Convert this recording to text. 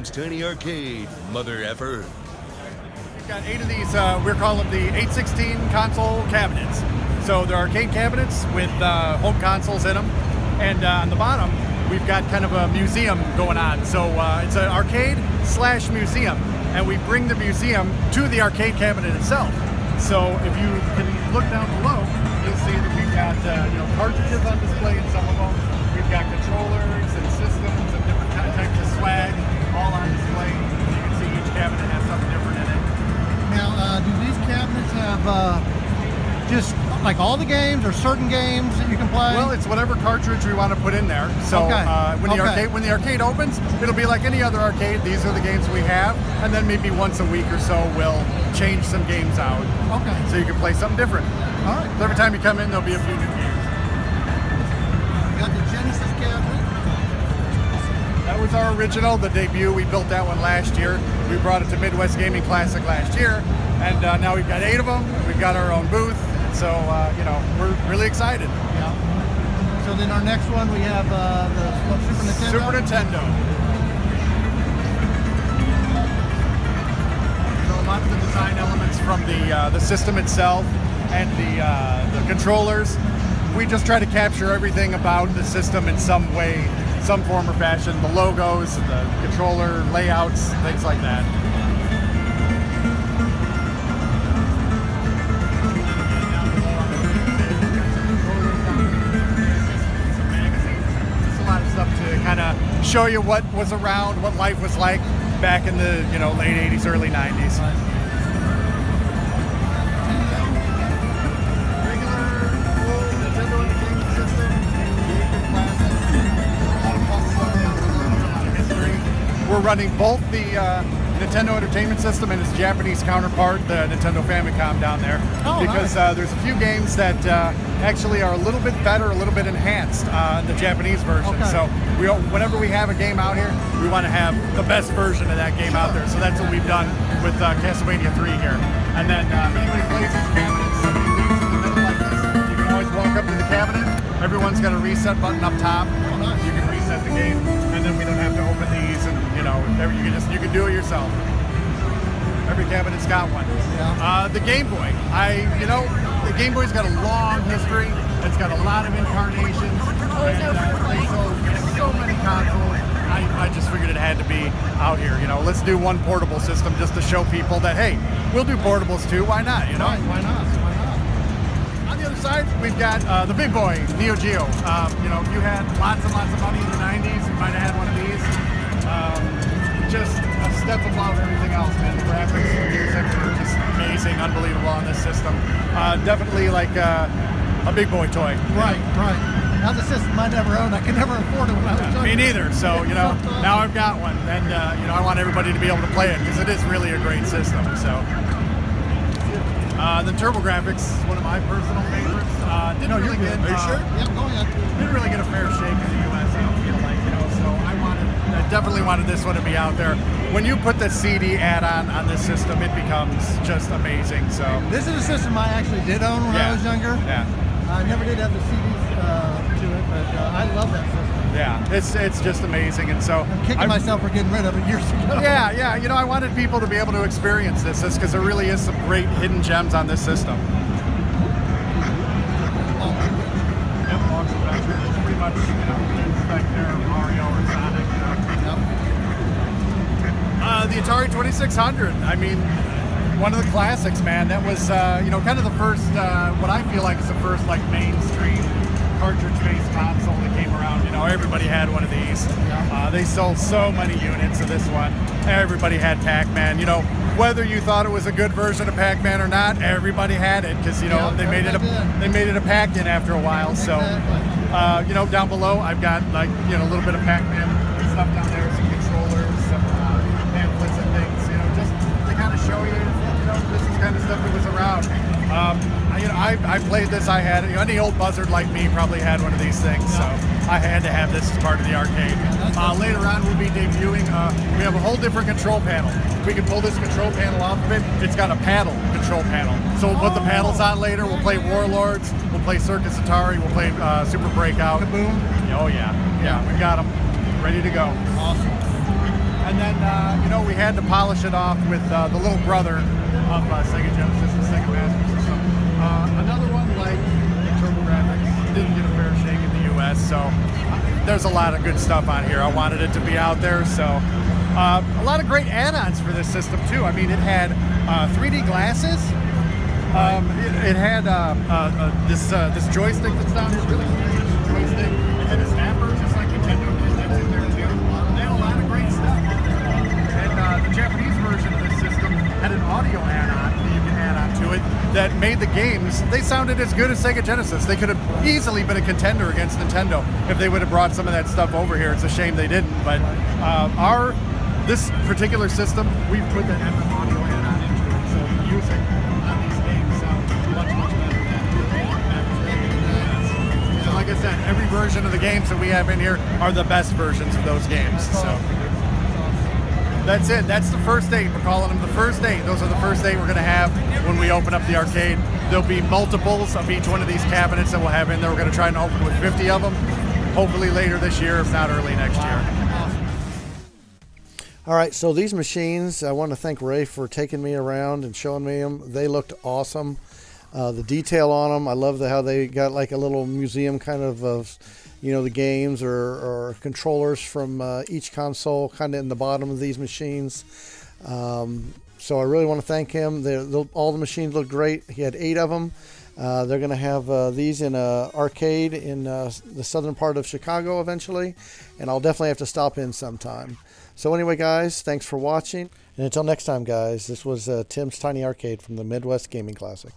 Jim's Tiny Arcade, mother effer. We've got 8 of these, we're calling them the 816 console cabinets. So they're arcade cabinets with home consoles in them. And on the bottom, we've got kind of a museum going on. So it's an arcade/museum. And we bring the museum to the arcade cabinet itself. So if you can look down below, you'll see that we've got cartridges on display in some of them. We've got controllers and systems and different types of swag all on display. You can see each cabinet has something different in it. Now, do these cabinets have just like all the games or certain games that you can play? Well, it's whatever cartridge we want to put in there. So when the arcade opens, it'll be like any other arcade. These are the games we have, and then maybe once a week or so we'll change some games out. Okay. So you can play something different. All right. So every time you come in, there'll be a few new games. Got the Genesis cabinet. That was our original, the debut. We built that one last year. We brought it to Midwest Gaming Classic last year, and now we've got 8 of them. We've got our own booth, so we're really excited. Yeah. So then our next one, we have the Super Nintendo. Super Nintendo. So a lot of the design elements from the system itself and the controllers. We just try to capture everything about the system in some way, some form or fashion. The logos, the controller layouts, things like that. Just a lot of stuff to kind of show you what was around, what life was like back in the late 80s, early 90s. We're running both the Nintendo Entertainment System and its Japanese counterpart, the Nintendo Famicom, down there. Because there's a few games that actually are a little bit better, a little bit enhanced on the Japanese version. Okay. So whenever we have a game out here, we want to have the best version of that game out there. So that's what we've done with Castlevania 3 here. And then anybody plays these cabinets, somebody leaves in the middle like this, you can always walk up to the cabinet. Everyone's got a reset button up top. You can reset the game, and then we don't have to open these, and you can do it yourself. Every cabinet's got one. Yeah. The Game Boy, the Game Boy's got a long history. It's got a lot of incarnations. And so many consoles. I just figured it had to be out here. Let's do one portable system just to show people that, hey, we'll do portables too. Why not? Right, why not? On the other side, we've got the big boy, Neo Geo. If you had lots and lots of money in the 90s, you might have had one of these. Just a step above everything else, man. The graphics and music are just amazing, unbelievable on this system. Definitely like a big boy toy. Right. Now the system I never owned. I could never afford it when I was younger. Me neither. So now I've got one, and I want everybody to be able to play it because it is really a great system. So. The TurboGrafx is one of my personal favorites. Didn't really get. Are you sure? Yeah, go ahead. Didn't really get a fair shake in the U.S. I don't feel like, So I definitely wanted this one to be out there. When you put the CD add-on on this system, it becomes just amazing. So this is a system I actually did own when I was younger. Yeah. I never did have the CDs to it, but I love that system. Yeah, it's just amazing, and so I'm kicking myself for getting rid of it years ago. Yeah. I wanted people to be able to experience this because there really is some great hidden gems on this system. It's pretty much Spectre, Mario, or Sonic. The Atari 2600. I mean, one of the classics, man. That was kind of the first. What I feel like is the first mainstream cartridge-based console that came around. Everybody had one of these. They sold so many units of this one. Everybody had Pac-Man. Whether you thought it was a good version of Pac-Man or not, everybody had it because they made it a Pac-In after a while. So down below I've got a little bit of Pac-Man stuff down there, some controllers, some pamphlets and things. Just to kind of show you, this is kind of stuff that was around. I played this. I had any old buzzard like me probably had one of these things, so I had to have this as part of the arcade. Later on, we'll be debuting. We have a whole different control panel. We can pull this control panel off of it. It's got a paddle control panel, so we'll put the paddles on later. We'll play Warlords. We'll play Circus Atari. We'll play Super Breakout. Kaboom. Oh yeah, we got them ready to go. Awesome. And then, you know, we had to polish it off with the little brother of Sega Genesis, the Sega Master System. Another one like TurboGrafx didn't get a fair shake in the US, so there's a lot of good stuff on here. I wanted it to be out there, so a lot of great add-ons for this system too. I mean, it had 3D glasses. It had this joystick that's down here, really huge joystick. It had a snapper, just like Nintendo did. That's in there too. They had a lot of great stuff. And the Japanese version of this system had an audio add-on that you can add on to it that made the games, they sounded as good as Sega Genesis. They could have easily been a contender against Nintendo if they would have brought some of that stuff over here. It's a shame they didn't, but this particular system, we've put that FM audio add-on into it, so the music on these games sounds much better than. So like I said, every version of the games that we have in here are the best versions of those games. So that's it. That's the first 8. We're calling them the first 8. Those are the first 8 we're going to have when we open up the arcade. There'll be multiples of each one of these cabinets that we'll have in there. We're going to try and open with 50 of them, hopefully later this year, if not early next year. All right, so these machines, I want to thank Ray for taking me around and showing me them. They looked awesome. The detail on them, I love how they got like a little museum kind of you know, the games or controllers from each console kind of in the bottom of these machines. So I really want to thank him. All the machines look great. He had 8 of them. They're going to have these in an arcade in the southern part of Chicago eventually, and I'll definitely have to stop in sometime. So anyway, guys, thanks for watching. And until next time, guys, this was Tim's Tiny Arcade from the Midwest Gaming Classic.